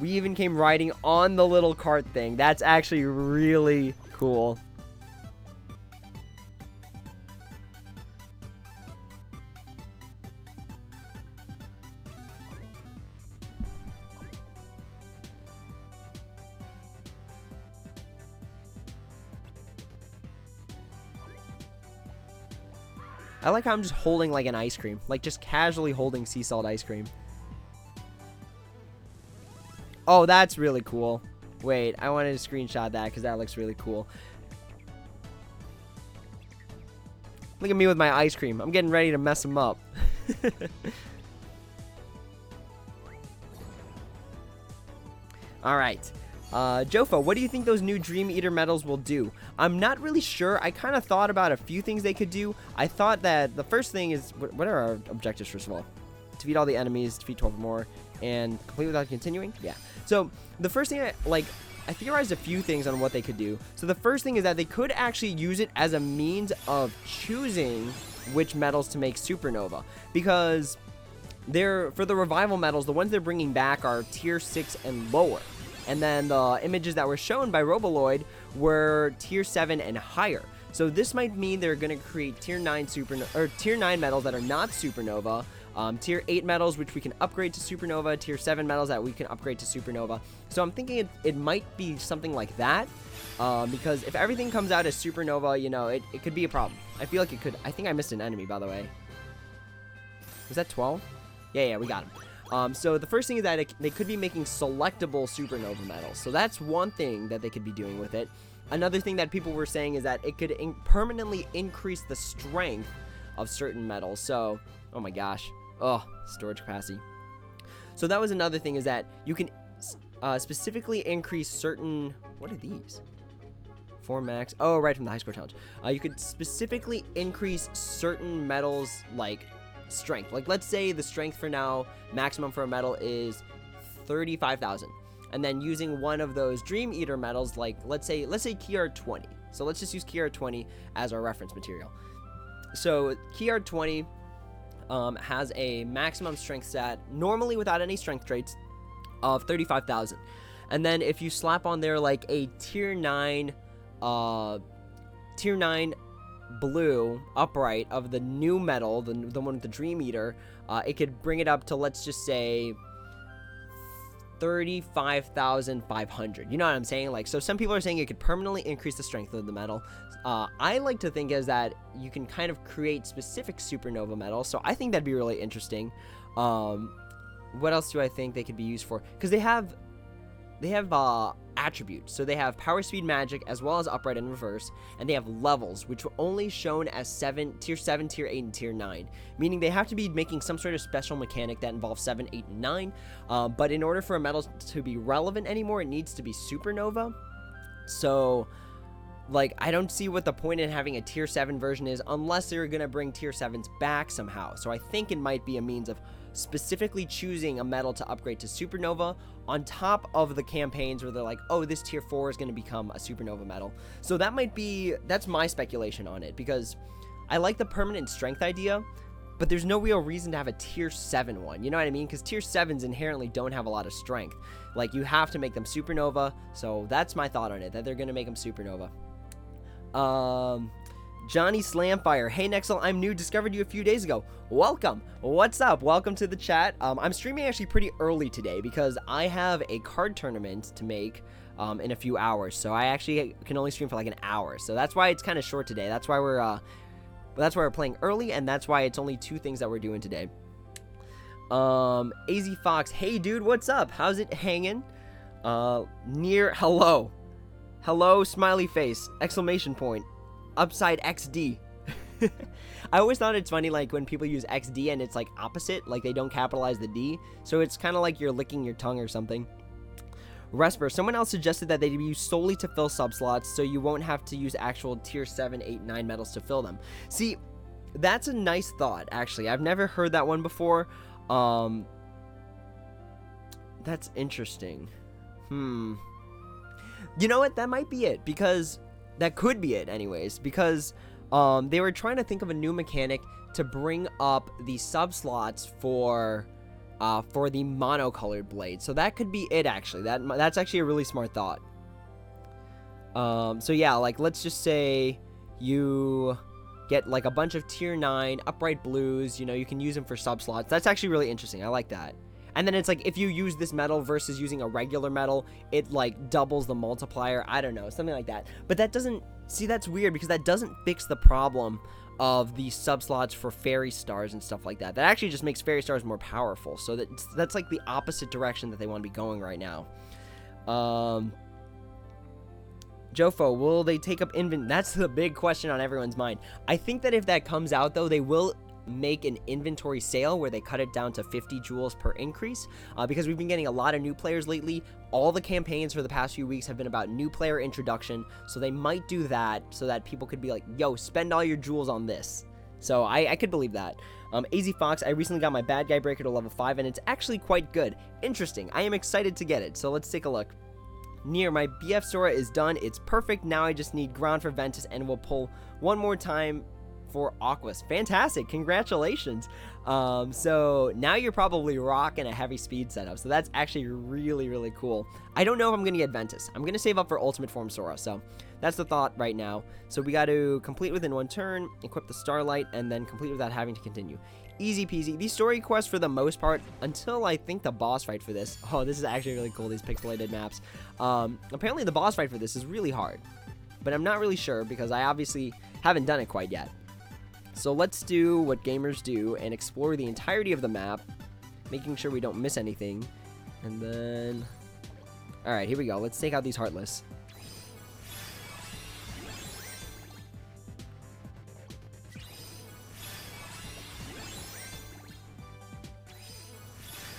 We even came riding on the little cart thing. That's actually really cool. I like how I'm just holding like an ice cream. Like just casually holding sea salt ice cream. Oh, that's really cool. Wait, I wanted to screenshot that because that looks really cool. Look at me with my ice cream. I'm getting ready to mess them up. Alright. Jofo, what do you think those new Dream Eater medals will do? I'm not really sure. I kind of thought about a few things they could do. I thought that the first thing is, what are our objectives, first of all? Defeat all the enemies, defeat 12 or more, and complete without continuing? Yeah. So, the first thing, I theorized a few things on what they could do. So, the first thing is that they could actually use it as a means of choosing which medals to make Supernova. Because for the revival medals, the ones they're bringing back are tier 6 and lower. And then the images that were shown by Roboloid were tier 7 and higher. So this might mean they're going to create tier 9 tier 9 medals that are not Supernova, tier 8 medals which we can upgrade to Supernova, tier 7 medals that we can upgrade to Supernova. So I'm thinking it might be something like that, because if everything comes out as Supernova, you know, it could be a problem. I feel like it could. I think I missed an enemy, by the way. Was that 12? Yeah, we got him. So the first thing is that they could be making selectable Supernova medals. So that's one thing that they could be doing with it. Another thing that people were saying is that it could permanently increase the strength of certain metals. So, oh my gosh. Oh, storage capacity. So that was another thing, is that you can specifically increase certain... What are these? 4 max. Oh, right, from the high score challenge. You could specifically increase certain metals, like strength. Like, let's say the strength for now, maximum for a metal is 35,000. And then using one of those Dream Eater medals, like, let's say KR20. So let's just use KR20 as our reference material. So KR20 has a maximum strength stat, normally without any strength traits, of 35,000. And then if you slap on there like a tier 9 blue upright of the new metal, the one with the Dream Eater, it could bring it up to, let's just say, 35,500. You know what I'm saying? Like, so some people are saying it could permanently increase the strength of the metal. I like to think is that you can kind of create specific Supernova metals, so I think that'd be really interesting. What else do I think they could be used for? Because they have attributes. So they have power, speed, magic, as well as upright and reverse, and they have levels, which were only shown as tier 7, tier 8, and tier 9, meaning they have to be making some sort of special mechanic that involves 7, 8, and 9, but in order for a metal to be relevant anymore, it needs to be Supernova. So, like, I don't see what the point in having a tier 7 version is, unless they're gonna bring tier 7s back somehow. So I think it might be a means of specifically choosing a metal to upgrade to Supernova on top of the campaigns where they're like, oh, this tier 4 is going to become a Supernova metal. So that's my speculation on it, because I like the permanent strength idea, but there's no real reason to have a tier 7 one, you know what I mean? Because tier 7s inherently don't have a lot of strength. Like, you have to make them Supernova, so that's my thought on it, that they're going to make them Supernova. Johnny Slamfire. Hey, Nexel, I'm new. Discovered you a few days ago. Welcome. What's up? Welcome to the chat. I'm streaming actually pretty early today because I have a card tournament to make in a few hours. So I actually can only stream for like an hour. So that's why it's kind of short today. That's why we're playing early, and that's why it's only 2 things that we're doing today. AZ Fox. Hey, dude, what's up? How's it hanging? Hello. Hello, smiley face. Exclamation point. Upside XD. I always thought it's funny, like, when people use XD and it's like opposite, like they don't capitalize the D, so it's kind of like you're licking your tongue or something. Resper, someone else suggested that they be used solely to fill subslots, so you won't have to use actual tier 7, 8, 9 medals to fill them. See, that's a nice thought, actually. I've never heard that one before. That's interesting. You know what? That might be it, because that could be it anyways, because they were trying to think of a new mechanic to bring up the subslots for for the monocolored blade. So that could be it, actually. That's actually a really smart thought. So yeah, like, let's just say you get like a bunch of tier 9 upright blues. You know, you can use them for sub slots. That's actually really interesting. I like that. And then it's like, if you use this metal versus using a regular metal, it like doubles the multiplier. I don't know, something like that. But that doesn't, see, that's weird, because that doesn't fix the problem of the sub slots for fairy stars and stuff like that. That actually just makes fairy stars more powerful. So that's like the opposite direction that they want to be going right now. Jofo, will they take up inventory? That's the big question on everyone's mind. I think that if that comes out, though, they will make an inventory sale where they cut it down to 50 jewels per increase, because we've been getting a lot of new players lately. All the campaigns for the past few weeks have been about new player introduction, so they might do that so that people could be like, yo, spend all your jewels on this. So I could believe that. AZ Fox, I recently got my bad guy breaker to level 5, and it's actually quite good. Interesting. I am excited to get it, so let's take a look. Near, my BF Sora is done. It's perfect. Now I just need ground for Ventus, and we'll pull one more time for Aquas. Fantastic. Congratulations. So now you're probably rocking a heavy speed setup. So that's actually really, really cool. I don't know if I'm going to get Ventus. I'm going to save up for Ultimate Form Sora. So that's the thought right now. So we got to complete within one turn, equip the Starlight, and then complete without having to continue. Easy peasy. These story quests, for the most part, until I think the boss fight for this. Oh, this is actually really cool, these pixelated maps. Apparently the boss fight for this is really hard, but I'm not really sure because I obviously haven't done it quite yet. So let's do what gamers do and explore the entirety of the map, making sure we don't miss anything. And then, all right, here we go. Let's take out these Heartless.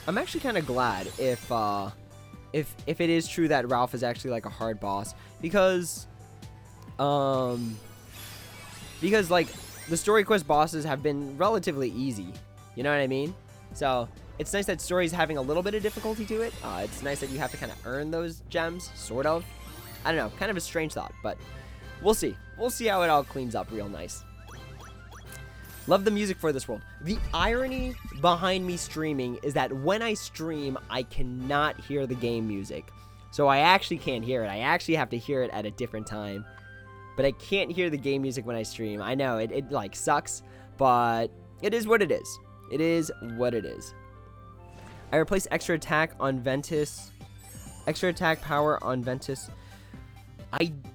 I'm actually kind of glad if it is true that Ralph is actually like a hard boss, because like the story quest bosses have been relatively easy, you know what I mean? So it's nice that story's having a little bit of difficulty to it. It's nice that you have to kind of earn those gems, sort of. I don't know, kind of a strange thought, but we'll see. We'll see how it all cleans up real nice. Love the music for this world. The irony behind me streaming is that when I stream, I cannot hear the game music. So I actually can't hear it. I actually have to hear it at a different time. But I can't hear the game music when I stream. I know, it like sucks, but it is what it is. It is what it is. I replaced extra attack on Ventus. Extra attack power on Ventus.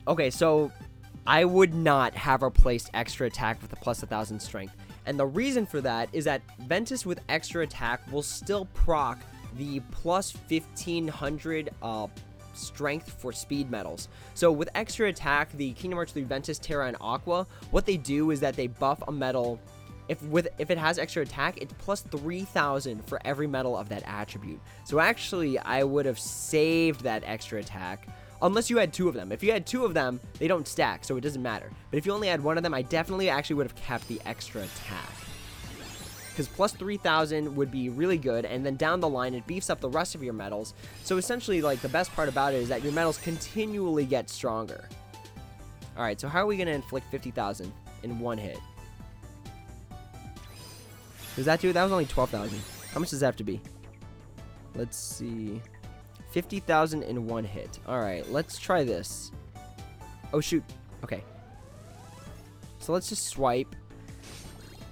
Okay, so I would not have replaced extra attack with a plus 1,000 strength. And the reason for that is that Ventus with extra attack will still proc the plus 1,500 strength for speed medals. So with extra attack, the Kingdom Hearts 3 Ventus, Terra, and Aqua, what they do is that they buff a medal. If it has extra attack, it's plus 3,000 for every medal of that attribute. So actually, I would have saved that extra attack. Unless you had 2 of them. If you had 2 of them, they don't stack, so it doesn't matter. But if you only had 1 of them, I definitely actually would have kept the extra attack. Because plus 3,000 would be really good, and then down the line, it beefs up the rest of your medals. So essentially, like, the best part about it is that your medals continually get stronger. Alright, so how are we going to inflict 50,000 in one hit? Does that do it? That was only 12,000. How much does that have to be? Let's see. 50,000 in one hit. Alright, let's try this. Oh, shoot. Okay. So let's just swipe.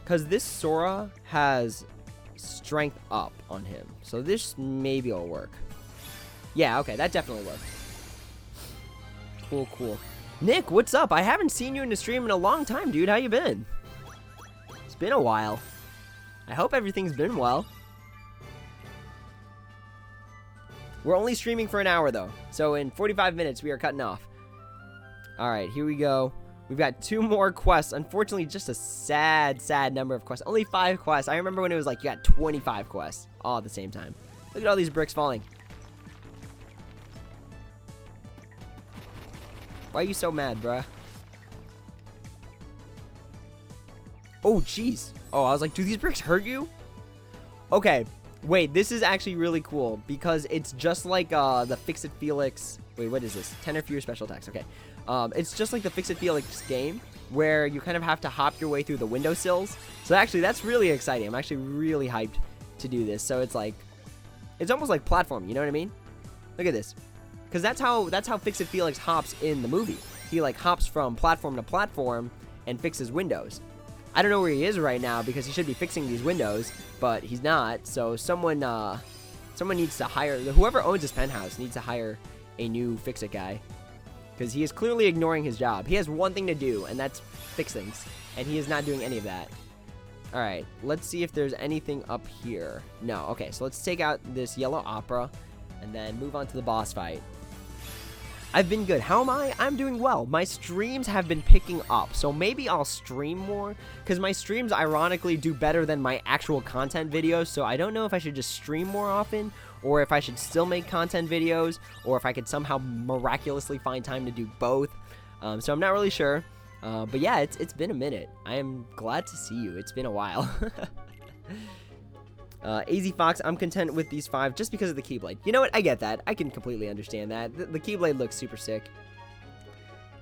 Because this Sora has strength up on him. So this maybe will work. Yeah, okay, that definitely worked. Cool, cool. Nick, what's up? I haven't seen you in the stream in a long time, dude. How you been? It's been a while. I hope everything's been well. We're only streaming for an hour, though. So in 45 minutes, we are cutting off. Alright, here we go. We've got 2 more quests. Unfortunately, just a sad, sad number of quests. Only 5 quests. I remember when it was like you got 25 quests all at the same time. Look at all these bricks falling. Why are you so mad, bruh? Oh, jeez. Oh, I was like, do these bricks hurt you? Okay. Wait, this is actually really cool because it's just like the Fix-It Felix. Wait, what is this? 10 or fewer special attacks. Okay. It's just like the Fix-It Felix game where you kind of have to hop your way through the windowsills. So actually, that's really exciting. I'm actually really hyped to do this. So it's like It's almost like platform, you know what I mean? Look at this. Because that's how Fix-It Felix hops in the movie. He like hops from platform to platform and fixes windows. I don't know where he is right now because he should be fixing these windows, but he's not. So someone needs to hire, whoever owns this penthouse needs to hire a new Fix-It guy. Because he is clearly ignoring his job. He has one thing to do, and that's fix things. And he is not doing any of that. Alright, let's see if there's anything up here. No, okay, so let's take out this yellow opera and then move on to the boss fight. I've been good. How am I? I'm doing well. My streams have been picking up, so maybe I'll stream more, because my streams ironically do better than my actual content videos, so I don't know if I should just stream more often, or if I should still make content videos, or if I could somehow miraculously find time to do both. So I'm not really sure. But yeah, it's been a minute. I am glad to see you. It's been a while. AZ Fox, I'm content with these 5 just because of the Keyblade. You know what? I get that. I can completely understand that. The Keyblade looks super sick.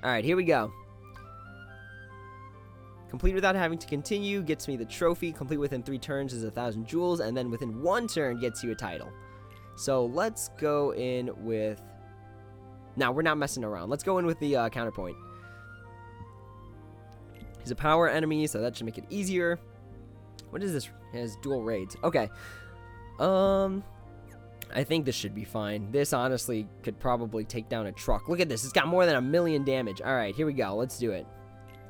Alright, here we go. Complete without having to continue gets me the trophy. Complete within 3 turns is 1,000 jewels. And then within 1 turn gets you a title. So let's go in with... Now, we're not messing around. Let's go in with the counterpoint. He's a power enemy, so that should make it easier. What is this? It has dual raids. Okay. I think this should be fine. This honestly could probably take down a truck. Look at this. It's got more than 1,000,000 damage. All right, here we go. Let's do it.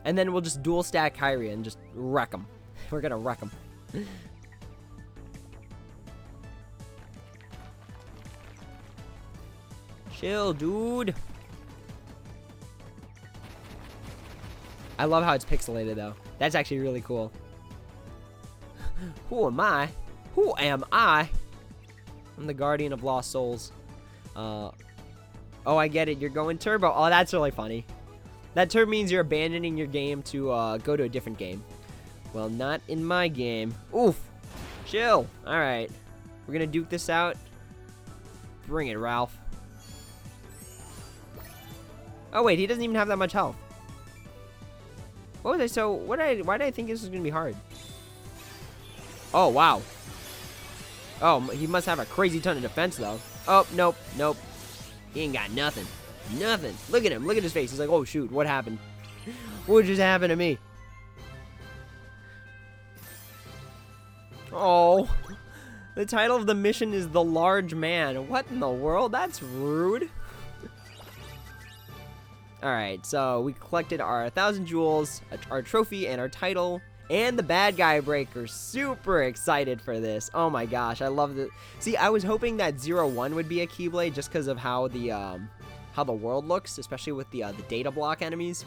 And then we'll just dual stack Kyria and just wreck him. We're gonna wreck him. Chill, dude. I love how it's pixelated, though. That's actually really cool. Who am I? Who am I? I'm the guardian of lost souls. Oh, I get it. You're going turbo. Oh, that's really funny. That term means you're abandoning your game to go to a different game. Well, not in my game. Oof. Chill. All right. We're going to duke this out. Bring it, Ralph. Oh, wait. He doesn't even have that much health. What was I so... Why did I think this was going to be hard? Oh, wow. Oh, he must have a crazy ton of defense, though. Oh, nope. Nope. He ain't got nothing. Nothing. Look at him. Look at his face. He's like, oh, shoot. What happened? What just happened to me? Oh. The title of the mission is The Large Man. What in the world? That's rude. Alright, so we collected our 1,000 jewels, our trophy, and our title, and the bad guy breaker. Super excited for this. Oh my gosh, I love it. See, I was hoping that 0-1 would be a Keyblade just because of how the world looks, especially with the data block enemies.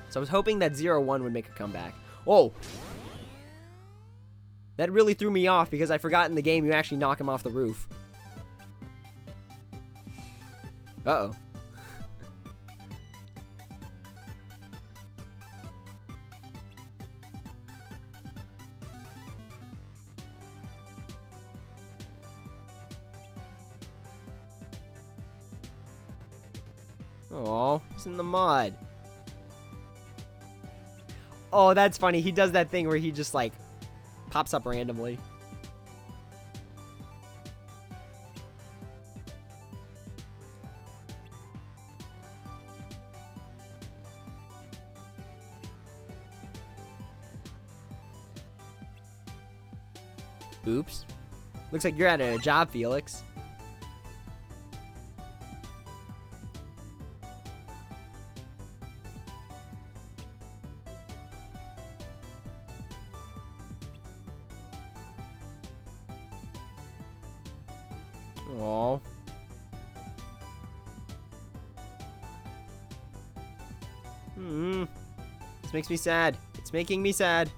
So I was hoping that 0-1 would make a comeback. Oh! That really threw me off because I forgot in the game you actually knock him off the roof. Uh-oh. Oh, he's in the mud. Oh, that's funny. He does that thing where he just, like, pops up randomly. Oops. Looks like you're out of a job, Felix. Aww. This makes me sad. It's making me sad.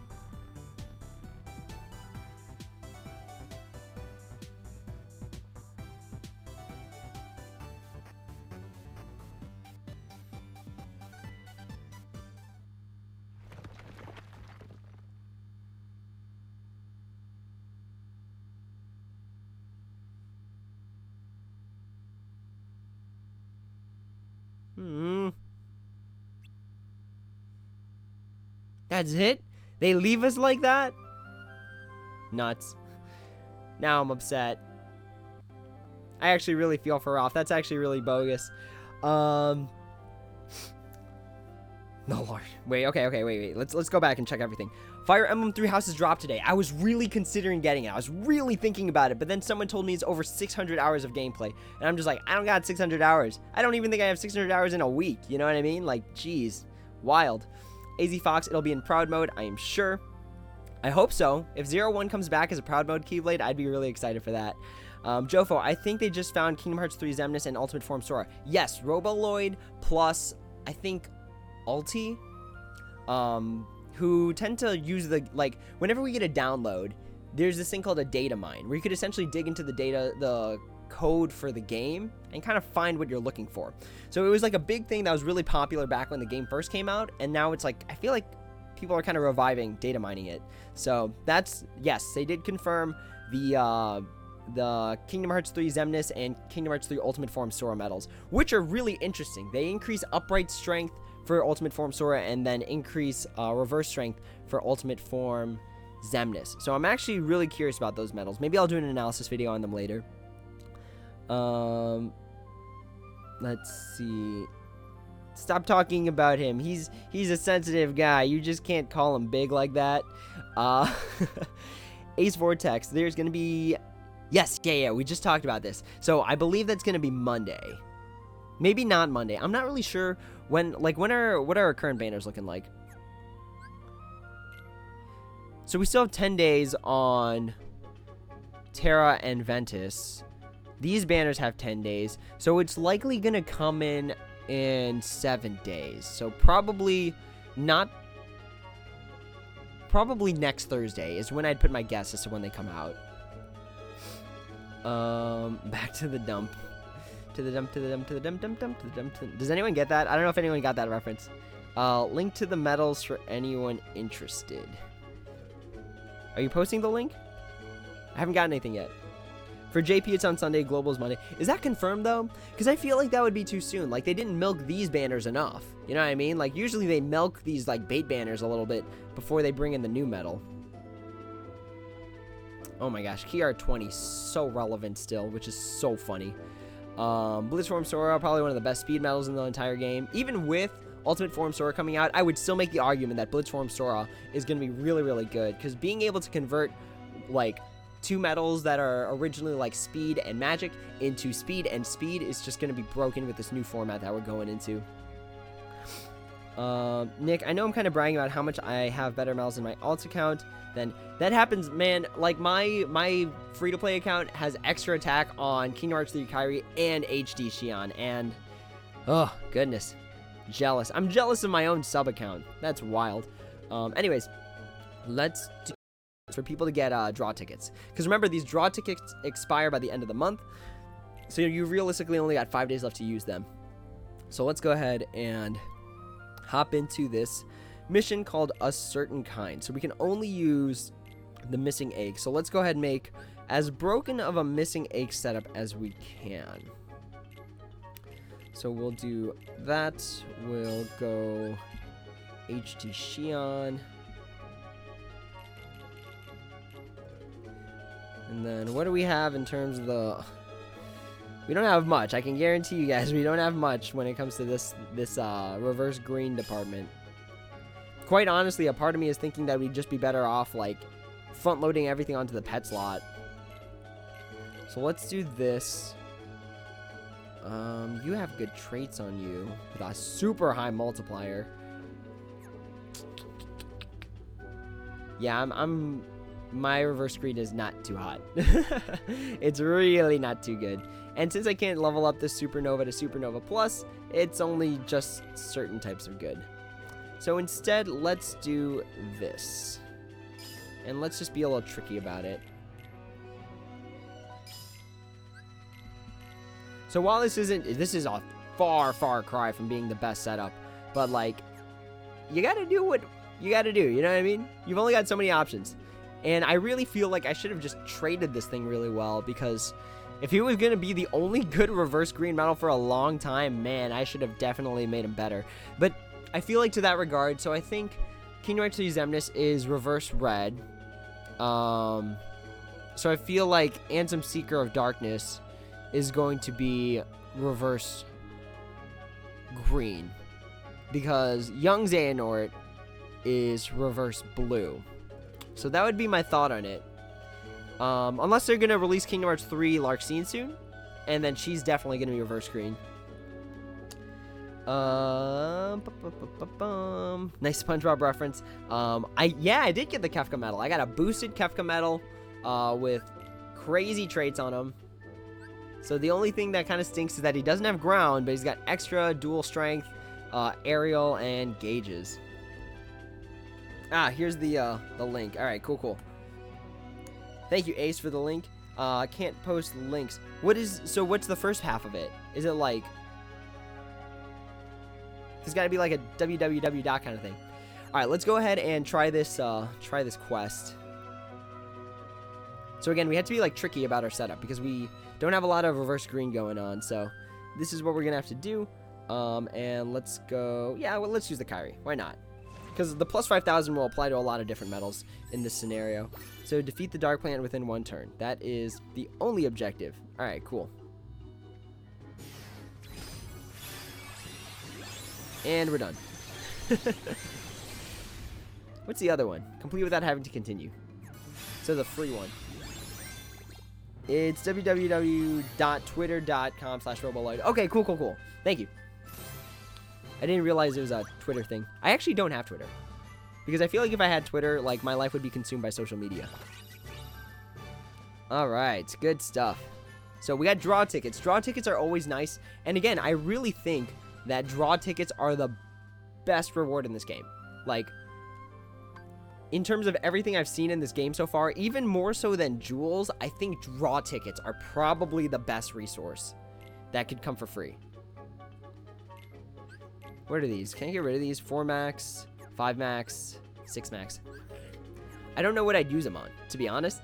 That's it? They leave us like that? Nuts. Now I'm upset. I actually really feel for Ralph. That's actually really bogus. No, Lord. Wait. Let's go back and check everything. Fire Emblem Three Houses dropped today. I was really considering getting it. I was really thinking about it, but then someone told me it's over 600 hours of gameplay, and I'm just like, I don't got 600 hours. I don't even think I have 600 hours in a week. You know what I mean? Like, geez, wild. AZ Fox, it'll be in Proud Mode, I am sure. I hope so. If 01 comes back as a Proud Mode Keyblade, I'd be really excited for that. Jofo, I think they just found Kingdom Hearts 3 Xemnas and Ultimate Form Sora. Yes, Roboloid plus, I think, Ulti, who tend to use the, like, whenever we get a download, there's this thing called a data mine, where you could essentially dig into the code for the game and kind of find what you're looking for. So it was like a big thing that was really popular back when the game first came out, and now it's like, I feel like people are kind of reviving data mining it. So that's, yes, they did confirm the Kingdom Hearts 3 Xemnas and Kingdom Hearts 3 Ultimate Form Sora medals, which are really interesting. They increase upright strength for Ultimate Form Sora and then increase reverse strength for Ultimate Form Xemnas. So I'm actually really curious about those medals. Maybe I'll do an analysis video on them later. Let's see. Stop talking about him. He's a sensitive guy. You just can't call him big like that. Ace Vortex. There's gonna be, yes, yeah. We just talked about this. So I believe that's gonna be Monday. Maybe not Monday. I'm not really sure when. Like, what are our current banners looking like? So we still have 10 days on Terra and Ventus. These banners have 10 days, so it's likely gonna come in 7 days. So probably next Thursday is when I'd put my guess as to when they come out. Back to the dump. To the dump. Does anyone get that? I don't know if anyone got that reference. Link to the medals for anyone interested. Are you posting the link? I haven't gotten anything yet. For JP, it's on Sunday. Global is Monday. Is that confirmed, though? Because I feel like that would be too soon. Like, they didn't milk these banners enough. You know what I mean? Like, usually they milk these, like, bait banners a little bit before they bring in the new medal. Oh my gosh. Key R20, so relevant still, which is so funny. Blitzform Sora, probably one of the best speed medals in the entire game. Even with Ultimate Form Sora coming out, I would still make the argument that Blitzform Sora is going to be really, really good. Because being able to convert, like, two medals that are originally like speed and magic into speed and speed is just going to be broken with this new format that we're going into. Nick, I know I'm kind of bragging about how much I have better medals in my alt account. Then that happens, man. Like, my free-to-play account has extra attack on Kingdom Hearts 3 Kairi and HD Xion, and oh goodness, jealous. I'm jealous of my own sub account. That's wild. Anyways, let's do for people to get draw tickets, because remember, these draw tickets expire by the end of the month, so you realistically only got 5 days left to use them. So let's go ahead and hop into this mission called A Certain Kind. So we can only use the missing egg. So let's go ahead and make as broken of a missing egg setup as we can. So we'll do that. We'll go HD Xion. And then what do we have in terms of the... We don't have much. I can guarantee you guys we don't have much when it comes to this reverse green department. Quite honestly, a part of me is thinking that we'd just be better off, like, front-loading everything onto the pet slot. So let's do this. You have good traits on you with a super high multiplier. Yeah, my reverse green is not too hot. It's really not too good. And since I can't level up this Supernova to Supernova Plus, it's only just certain types of good. So instead, let's do this. And let's just be a little tricky about it. So while this is a far, far cry from being the best setup, but like, you gotta do what you gotta do, you know what I mean? You've only got so many options. And I really feel like I should have just traded this thing really well, because if he was going to be the only good reverse green medal for a long time, man, I should have definitely made him better. But I feel like to that regard, so I think Kingdom Hearts 3 Xemnas is reverse red. So I feel like Ansem Seeker of Darkness is going to be reverse green, because young Xehanort is reverse blue. So that would be my thought on it. Unless they're going to release Kingdom Hearts 3 Larxene soon, and then she's definitely going to be reverse green. Nice SpongeBob reference. I did get the Kefka medal. I got a boosted Kefka medal with crazy traits on him. So the only thing that kind of stinks is that he doesn't have ground, but he's got extra dual strength, aerial, and gauges. Here's the link. All right, cool. Thank you, Ace, for the link. I can't post links. What's the first half of it? Is it like... There's got to be like a www dot kind of thing. All right, let's go ahead and try this quest. So again, we have to be like tricky about our setup because we don't have a lot of reverse green going on. So this is what we're gonna have to do. And let's go. Yeah, well, let's use the Kyrie. Why not? Because the plus 5,000 will apply to a lot of different medals in this scenario. So defeat the Dark Plant within 1 turn. That is the only objective. All right, cool. And we're done. What's the other one? Complete without having to continue. So the free one. It's www.twitter.com/roboloid. Okay, cool. Thank you. I didn't realize it was a Twitter thing. I actually don't have Twitter. Because I feel like if I had Twitter, like, my life would be consumed by social media. Alright, good stuff. So we got draw tickets. Draw tickets are always nice. And again, I really think that draw tickets are the best reward in this game. Like, in terms of everything I've seen in this game so far, even more so than jewels, I think draw tickets are probably the best resource that could come for free. What are these? Can I get rid of these? 4 max, 5 max, 6 max. I don't know what I'd use them on, to be honest.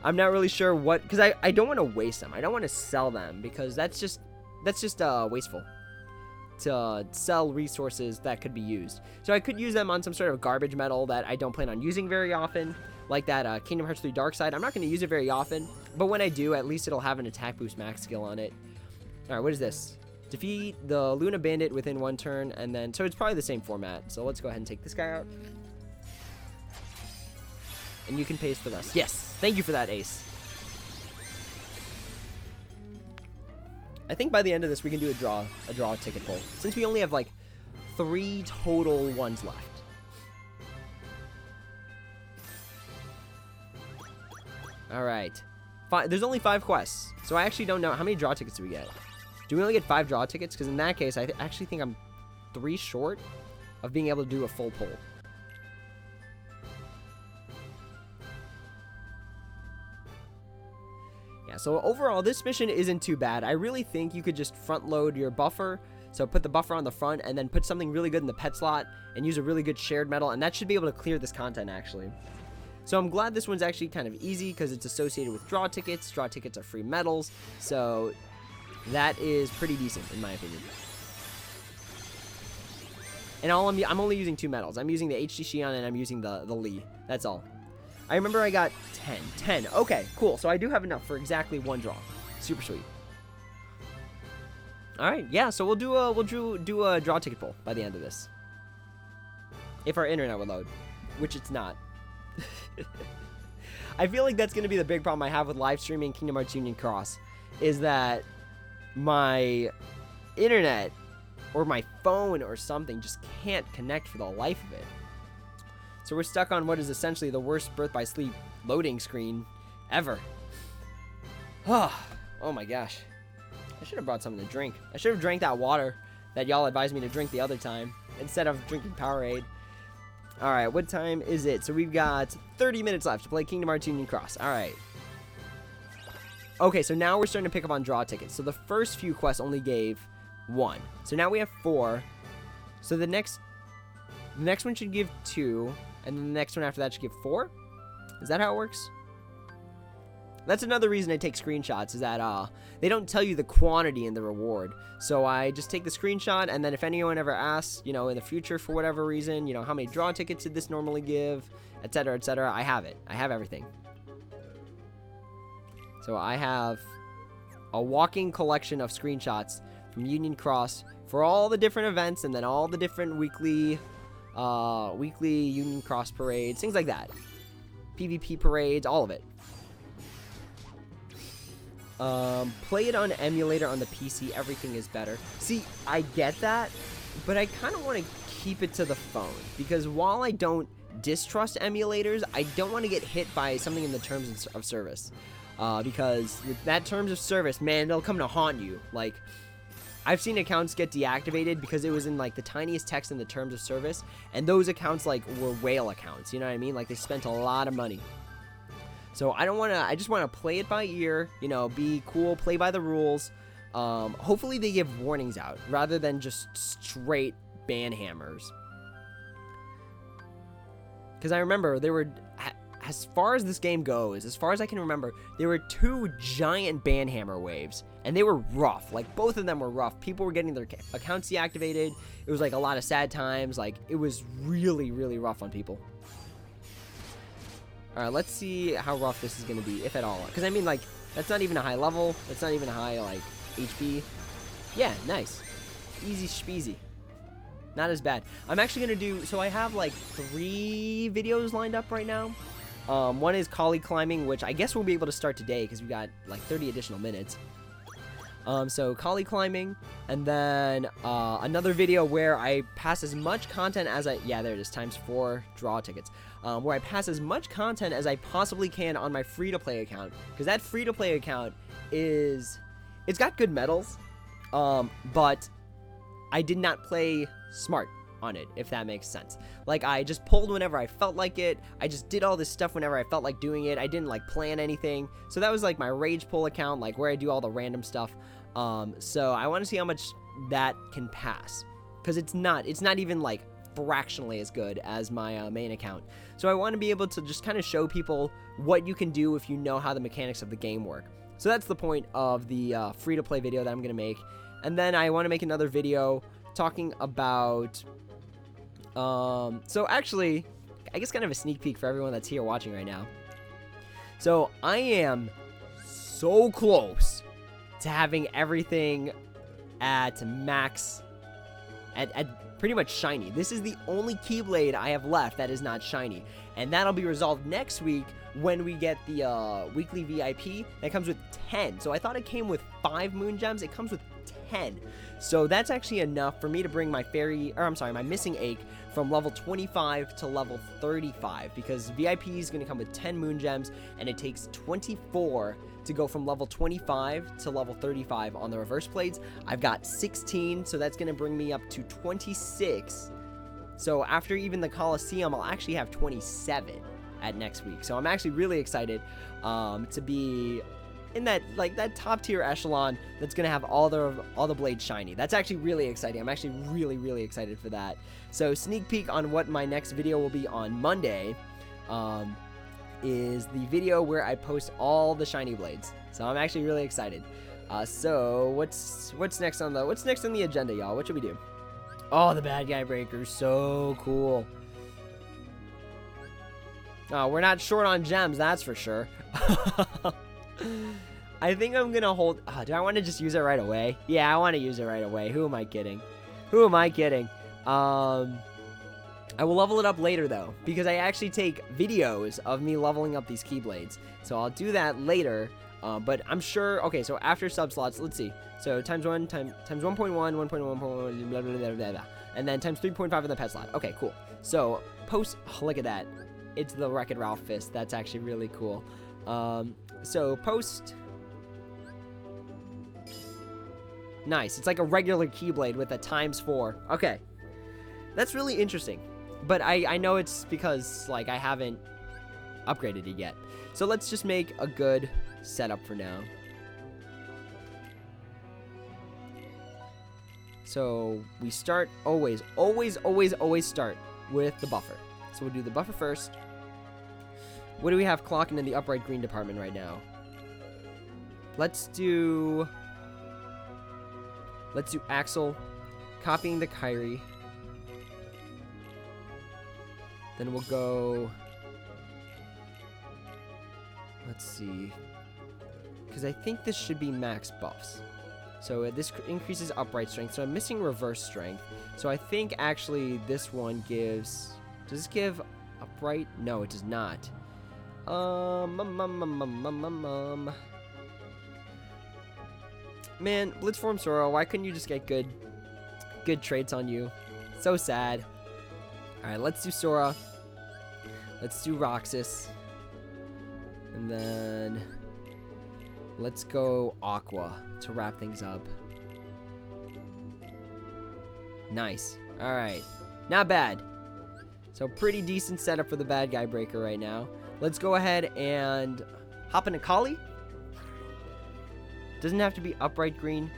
I'm not really sure what, because I don't want to waste them. I don't want to sell them because that's just wasteful to sell resources that could be used. So I could use them on some sort of garbage medal that I don't plan on using very often, like that Kingdom Hearts 3 Dark Side. I'm not going to use it very often, but when I do, at least it'll have an attack boost max skill on it. All right, what is this? Defeat the Luna Bandit within 1 turn, and then, so it's probably the same format. So let's go ahead and take this guy out. And you can paste the rest. Yes, thank you for that, Ace. I think by the end of this, we can do a draw ticket pull, since we only have like 3 total ones left. All right, there's only 5 quests, so I actually don't know how many draw tickets do we get. Do we only get 5 draw tickets? Because in that case, I actually think I'm 3 short of being able to do a full pull. Yeah, so overall, this mission isn't too bad. I really think you could just front load your buffer. So put the buffer on the front and then put something really good in the pet slot and use a really good shared medal. And that should be able to clear this content, actually. So I'm glad this one's actually kind of easy because it's associated with draw tickets. Draw tickets are free medals. So that is pretty decent, in my opinion. And I'm only using 2 medals. I'm using the HD Shion and I'm using the Lee. That's all. I remember I got 10. Okay, cool. So I do have enough for exactly 1 draw. Super sweet. All right, yeah. So we'll do a draw ticket pull by the end of this, if our internet would load, which it's not. I feel like that's going to be the big problem I have with live streaming Kingdom Hearts Union Cross, is that my internet or my phone or something just can't connect for the life of it. So we're stuck on what is essentially the worst Birth by Sleep loading screen ever. Oh my gosh. I should have brought something to drink. I should have drank that water that y'all advised me to drink the other time instead of drinking Powerade. Alright, what time is it? So we've got 30 minutes left to play Kingdom Hearts Union Cross. Alright. Okay, so now we're starting to pick up on draw tickets. So the first few quests only gave 1. So now we have 4. So the next one should give 2. And then the next one after that should give 4? Is that how it works? That's another reason I take screenshots, is that they don't tell you the quantity in the reward. So I just take the screenshot, and then if anyone ever asks, in the future for whatever reason, how many draw tickets did this normally give, etc., I have it. I have everything. So I have a walking collection of screenshots from Union Cross for all the different events, and then all the different weekly Union Cross parades, things like that. PvP parades, all of it. Play it on emulator on the PC, everything is better. See, I get that, but I kind of want to keep it to the phone, because while I don't distrust emulators, I don't want to get hit by something in the terms of service, because with that terms of service, man, they'll come to haunt you. Like, I've seen accounts get deactivated because it was in like the tiniest text in the terms of service, and those accounts like were whale accounts, you know what I mean? Like, they spent a lot of money. So I don't want to, I just want to play it by ear, you know, be cool, play by the rules. Hopefully they give warnings out rather than just straight ban hammers. Because I remember there were, as far as this game goes, as far as I can remember, there were 2 giant ban hammer waves, and they were rough. Like, both of them were rough. People were getting their accounts deactivated. It was like a lot of sad times. Like, it was really, really rough on people. Alright, let's see how rough this is going to be, if at all. Because, I mean, like, that's not even a high level. That's not even a high, like, HP. Yeah, nice. Easy speasy. Not as bad. I'm actually going to do... So, I have, like, 3 videos lined up right now. One is collie climbing, which I guess we'll be able to start today because we got, like, 30 additional minutes. So, collie climbing. And then, another video where I pass as much content as I... Yeah, there it is. ×4 draw tickets. Where I pass as much content as I possibly can on my free-to-play account. Because that free-to-play account is... It's got good medals, but I did not play smart on it, if that makes sense. Like, I just pulled whenever I felt like it. I just did all this stuff whenever I felt like doing it. I didn't, like, plan anything. So that was, like, my rage pull account, like, where I do all the random stuff. So I want to see how much that can pass. Because it's not even, like, fractionally as good as my main account. So I want to be able to just kind of show people what you can do if you know how the mechanics of the game work. So that's the point of the free-to-play video that I'm going to make. And then I want to make another video talking about... so actually, I guess kind of a sneak peek for everyone that's here watching right now. So I am so close to having everything at max, at pretty much shiny. This is the only Keyblade I have left that is not shiny. And that'll be resolved next week when we get the weekly VIP that comes with 10. So I thought it came with 5 moon gems. It comes with 10. So that's actually enough for me to bring my my missing ache from level 25 to level 35, because VIP is going to come with 10 moon gems, and it takes 24 to go from level 25 to level 35 on the reverse blades. I've got 16, so that's going to bring me up to 26. So after even the Coliseum, I'll actually have 27 at next week. So I'm actually really excited to be in that top tier echelon that's gonna have all the blades shiny. That's actually really exciting. I'm actually really excited for that. So sneak peek on what my next video will be on Monday is the video where I post all the shiny blades. So I'm actually really excited. So what's next on the agenda, y'all? What should we do? Oh, the bad guy breaker's so cool. Oh, we're not short on gems, that's for sure. I think I'm gonna hold... Oh, do I want to just use it right away? Yeah, I want to use it right away. Who am I kidding? Who am I kidding? I will level it up later, though, because I actually take videos of me leveling up these Keyblades. So I'll do that later, but I'm sure... Okay, so after sub-slots, let's see. So times 1.1, 1.1, blah, blah, blah, blah, blah. And then times 3.5 in the pet slot. Okay, cool. So post... Oh, look at that. It's the Wreck-It Ralph fist. That's actually really cool. So post... Nice. It's like a regular Keyblade with a ×4. Okay. That's really interesting. But I know it's because, like, I haven't upgraded it yet. So let's just make a good setup for now. So we start always start with the buffer. So we'll do the buffer first. What do we have clocking in the upright green department right now? Let's do Axel, copying the Kyrie. Then we'll go... Let's see. because I think this should be max buffs. So this increases upright strength. So I'm missing reverse strength. So I think actually this one gives... Does this give upright? No, it does not. Man, Blitzform Sora, why couldn't you just get good traits on you? So sad. Alright, let's do Sora. Let's do Roxas. And then let's go Aqua to wrap things up. Nice. Alright. Not bad. So pretty decent setup for the bad guy breaker right now. Let's go ahead and hop into Kali. Doesn't have to be upright green.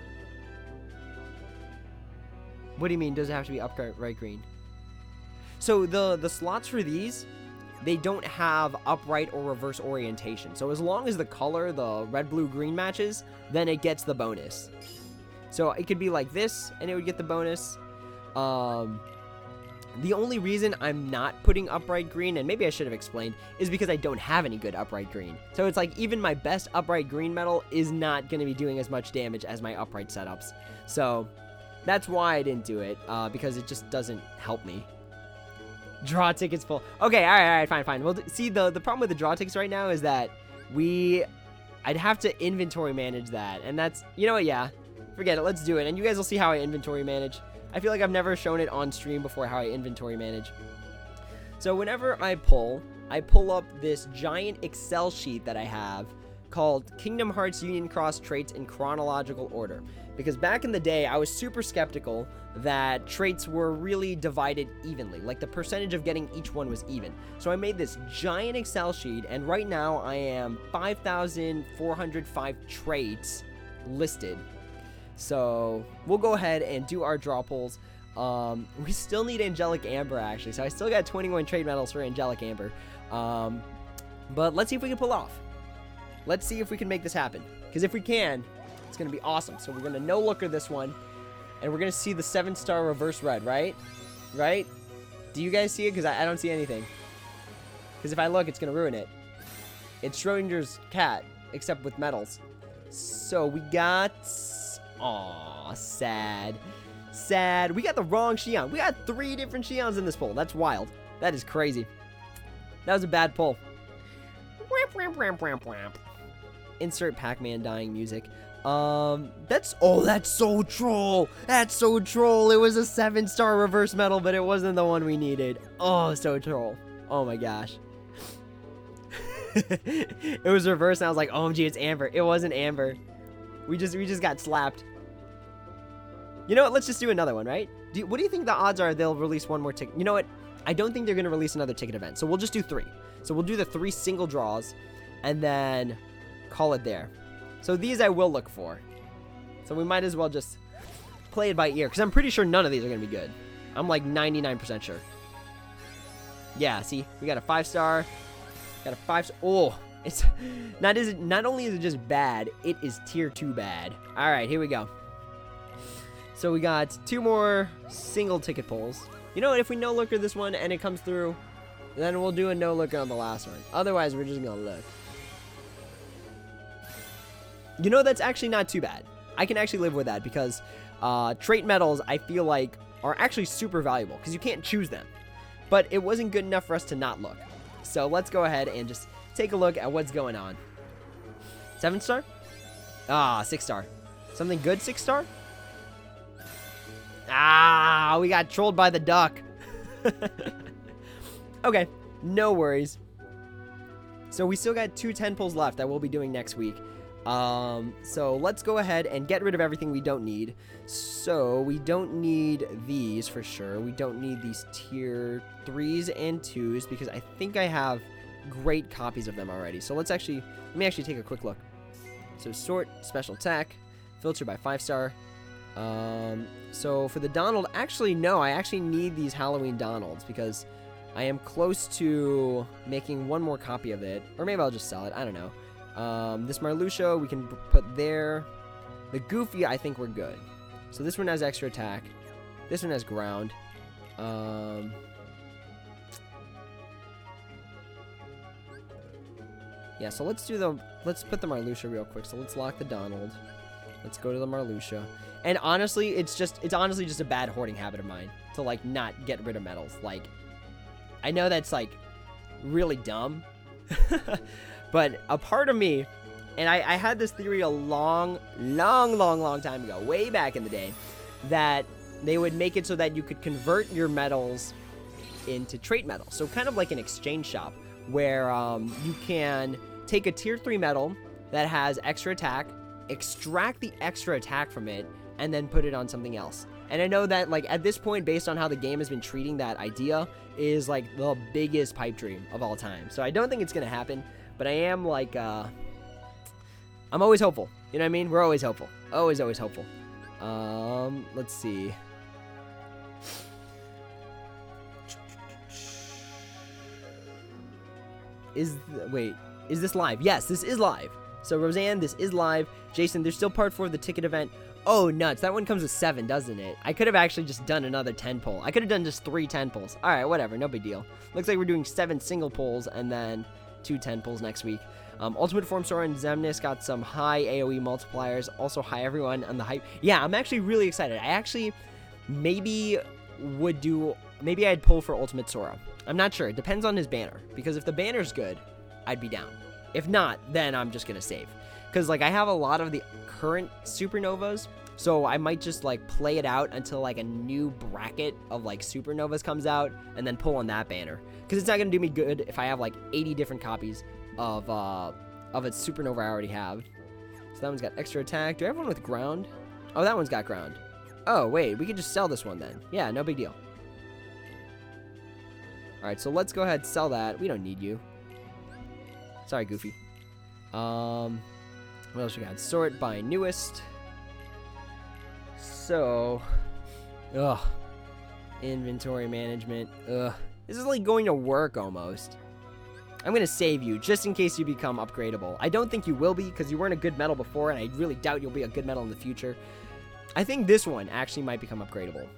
What do you mean doesn't have to be upright green? So the slots for these, they don't have upright or reverse orientation. So as long as the color, the red, blue, green matches, then it gets the bonus. So it could be like this, and it would get the bonus. The only reason I'm not putting upright green, and maybe I should have explained, is because I don't have any good upright green. So it's like even my best upright green metal is not going to be doing as much damage as my upright setups. So that's why I didn't do it, because it just doesn't help me. Draw tickets full. Okay, alright, fine. Well, see, the problem with the draw tickets right now is that I'd have to inventory manage that, and that's, you know what, yeah, forget it, let's do it, and you guys will see how I inventory manage. I feel like I've never shown it on stream before how I inventory manage. So whenever I pull up this giant Excel sheet that I have called Kingdom Hearts Union Cross Traits in Chronological Order. Because back in the day, I was super skeptical that traits were really divided evenly. Like the percentage of getting each one was even. So I made this giant Excel sheet, and right now I am 5,405 traits listed. So we'll go ahead and do our draw pulls. We still need Angelic Amber, actually. So I still got 21 trade medals for Angelic Amber. But let's see if we can pull off. Let's see if we can make this happen. Because if we can, it's going to be awesome. So we're going to no-looker this one. And we're going to see the 7-star reverse red, right? Right? Do you guys see it? Because I don't see anything. Because if I look, it's going to ruin it. It's Schrodinger's cat, except with medals. So we got... Aw, sad. Sad. We got the wrong Xion. We got 3 different Xions in this pull. That's wild. That is crazy. That was a bad pull. Insert Pac-Man dying music. That's so troll. That's so troll. It was a 7-star reverse medal, but it wasn't the one we needed. Oh, so troll. Oh my gosh. It was reverse, and I was like, OMG, it's Amber. It wasn't Amber. We just got slapped. You know what? Let's just do another one, right? What do you think the odds are they'll release one more ticket? You know what? I don't think they're going to release another ticket event. So we'll just do 3. So we'll do the 3 single draws and then call it there. So these I will look for. So we might as well just play it by ear, because I'm pretty sure none of these are going to be good. I'm like 99% sure. Yeah, see? We got a 5-star. Got a 5-star. Oh, it's not only is it just bad, it is tier 2 bad. All right, here we go. So we got 2 more single ticket pulls. You know what? If we no-looker this one and it comes through, then we'll do a no-looker on the last one. Otherwise, we're just going to look. You know, that's actually not too bad. I can actually live with that because trait medals, I feel like, are actually super valuable because you can't choose them. But it wasn't good enough for us to not look. So let's go ahead and just take a look at what's going on. 7-star? Ah, 6-star. Something good 6-star? Ah, we got trolled by the duck. Okay, no worries. So we still got 2 10 pulls left that we'll be doing next week. So let's go ahead and get rid of everything we don't need. So we don't need these for sure. We don't need these tier 3s and 2s because I think I have great copies of them already. So let me actually take a quick look. So sort, special attack, filter by 5-star. So for the Donald, actually no, I actually need these Halloween Donalds because I am close to making one more copy of it. Or maybe I'll just sell it, I don't know. This Marluxia we can put there. The Goofy, I think we're good. So this one has extra attack. This one has ground. Yeah, so let's put the Marluxia real quick. So let's lock the Donald. Let's go to the Marluxia. And honestly, it's honestly just a bad hoarding habit of mine to, like, not get rid of medals. Like, I know that's, like, really dumb. But a part of me, and I had this theory a long time ago, way back in the day, that they would make it so that you could convert your medals into trait medals. So kind of like an exchange shop where you can take a tier 3 medal that has extra attack, extract the extra attack from it, and then put it on something else. And I know that, like, at this point, based on how the game has been treating that idea, is like the biggest pipe dream of all time. So I don't think it's gonna happen, but I am like I'm always hopeful. You know what I mean? We're always hopeful. Always hopeful. Let's see. Wait, is this live? Yes, this is live. So Roseanne, this is live. Jason, there's still part 4 of the ticket event. Oh, nuts. That one comes with 7, doesn't it? I could have actually just done another 10 pull. I could have done just 3 10 pulls. All right, whatever. No big deal. Looks like we're doing 7 single pulls and then 2 10 pulls next week. Ultimate Form Sora and Xemnas got some high AoE multipliers. Also, hi, everyone, on the hype. Yeah, I'm actually really excited. I actually maybe I'd pull for Ultimate Sora. I'm not sure. It depends on his banner. Because if the banner's good, I'd be down. If not, then I'm just going to save. Because, like, I have a lot of the current Supernovas, so I might just, like, play it out until, like, a new bracket of, like, Supernovas comes out, and then pull on that banner. Because it's not going to do me good if I have, like, 80 different copies of a Supernova I already have. So that one's got extra attack. Do I have one with ground? Oh, that one's got ground. Oh, wait, we could just sell this one then. Yeah, no big deal. Alright, so let's go ahead and sell that. We don't need you. Sorry, Goofy. What else we got? Sort by newest. So, inventory management. This is like going to work almost. I'm gonna save you just in case you become upgradable. I don't think you will be because you weren't a good medal before, and I really doubt you'll be a good medal in the future. I think this one actually might become upgradable.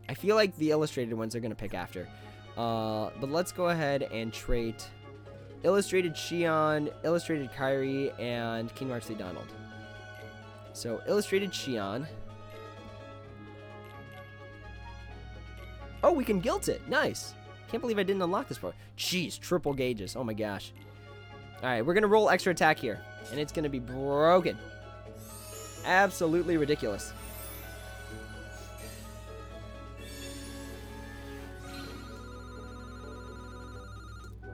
I feel like the illustrated ones are gonna pick after. But let's go ahead and trait Illustrated Xion, Illustrated Kyrie, and King Hearts 3 Donald. So, Illustrated Xion. Oh, we can gilt it. Nice. Can't believe I didn't unlock this before. Jeez, triple gauges. Oh my gosh. Alright, we're going to roll extra attack here. And it's going to be broken. Absolutely ridiculous.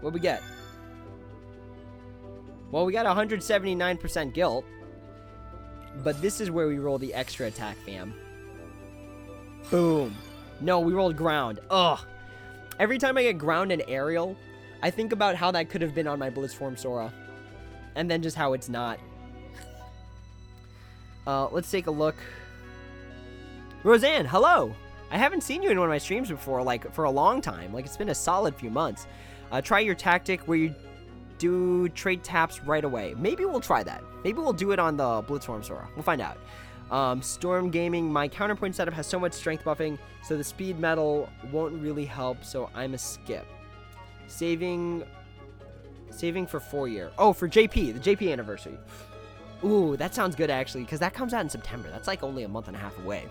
What'd we get? Well, we got 179% gilt. But this is where we roll the extra attack, fam. Boom. No, we rolled ground. Ugh. Every time I get ground and aerial, I think about how that could have been on my Blitzform Sora. And then just how it's not. Let's take a look. Roseanne, hello. I haven't seen you in one of my streams before, like, for a long time. Like, it's been a solid few months. Try your tactic where you do trade taps right away. Maybe we'll try that. Maybe we'll do it on the Blitzform Sora. We'll find out. Storm Gaming, my counterpoint setup has so much strength buffing, so the speed metal won't really help, so I'm a skip. Saving for 4 year. Oh, for JP, the JP anniversary. Ooh, that sounds good actually, because that comes out in September. That's like only a month and a half away.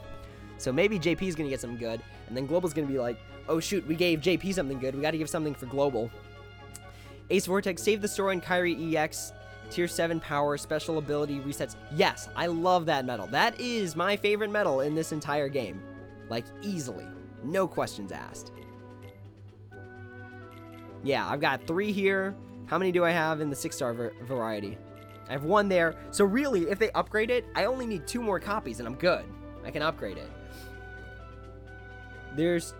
So maybe JP's gonna get something good, and then Global's gonna be like, oh shoot, we gave JP something good, we gotta give something for Global. Ace Vortex, save the Sora and Kyrie EX, tier 7 power, special ability resets. Yes, I love that medal. That is my favorite medal in this entire game. Like, easily. No questions asked. Yeah, I've got 3 here. How many do I have in the 6-star variety? I have 1 there. So really, if they upgrade it, I only need 2 more copies and I'm good. I can upgrade it. There's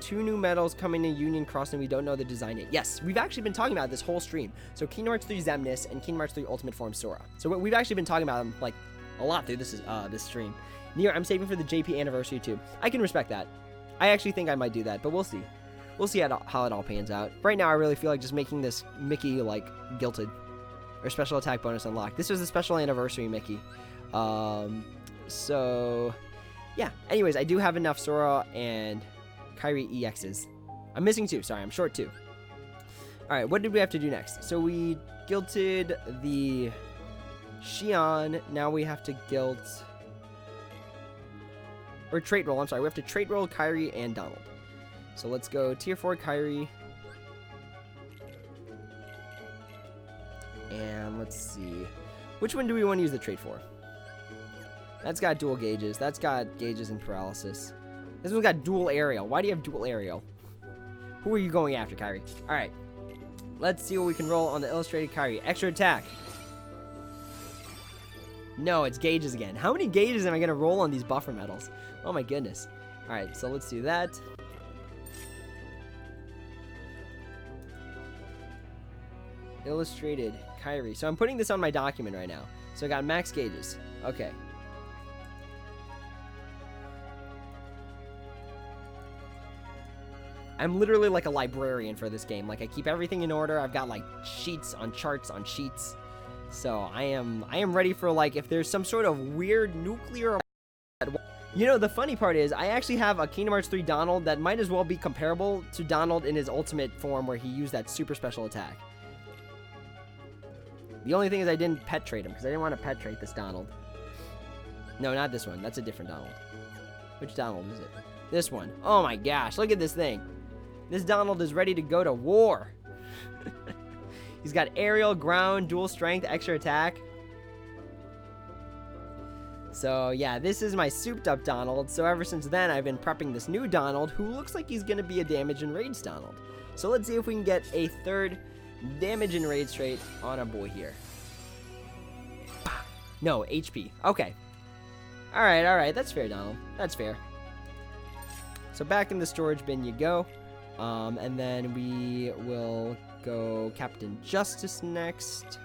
2 new medals coming to Union Cross and we don't know the design yet. Yes, we've actually been talking about this whole stream. So Kingdom Hearts 3 Xemnas and Kingdom Hearts 3 Ultimate Form Sora. So we've actually been talking about them like a lot through this stream. Nier, I'm saving for the JP anniversary too. I can respect that. I actually think I might do that, but we'll see. We'll see how it all pans out. Right now, I really feel like just making this Mickey like gilted or special attack bonus unlocked. This was a special anniversary Mickey. So yeah. Anyways, I do have enough Sora and Kyrie EXs. I'm missing 2. Sorry, I'm short 2. Alright, what did we have to do next? So we guilted the Xion. Now we have to guilt... Or trait roll, I'm sorry. We have to trait roll Kyrie and Donald. So let's go tier 4 Kyrie. And let's see. Which one do we want to use the trait for? That's got dual gauges. That's got gauges and paralysis. This one's got dual aerial. Why do you have dual aerial? Who are you going after, Kyrie? Alright. Let's see what we can roll on the illustrated Kyrie. Extra attack. No, it's gauges again. How many gauges am I going to roll on these buffer medals? Oh my goodness. Alright, so let's do that. Illustrated Kyrie. So I'm putting this on my document right now. So I got max gauges. Okay. I'm literally like a librarian for this game. Like, I keep everything in order. I've got like sheets on charts on sheets. So I am ready for, like, if there's some sort of weird nuclear... You know, the funny part is, I actually have a Kingdom Hearts 3 Donald that might as well be comparable to Donald in his ultimate form where he used that super special attack. The only thing is I didn't pet trade him, because I didn't want to pet trade this Donald. No, not this one. That's a different Donald. Which Donald is it? This one. Oh my gosh, look at this thing. This Donald is ready to go to war. He's got aerial, ground, dual strength, extra attack. So yeah, this is my souped up Donald. So ever since then, I've been prepping this new Donald who looks like he's going to be a damage and rage Donald. So let's see if we can get a third damage and rage trait on our boy here. No, HP. Okay. Alright, that's fair, Donald. That's fair. So back in the storage bin you go. And then we will go Captain Justice next.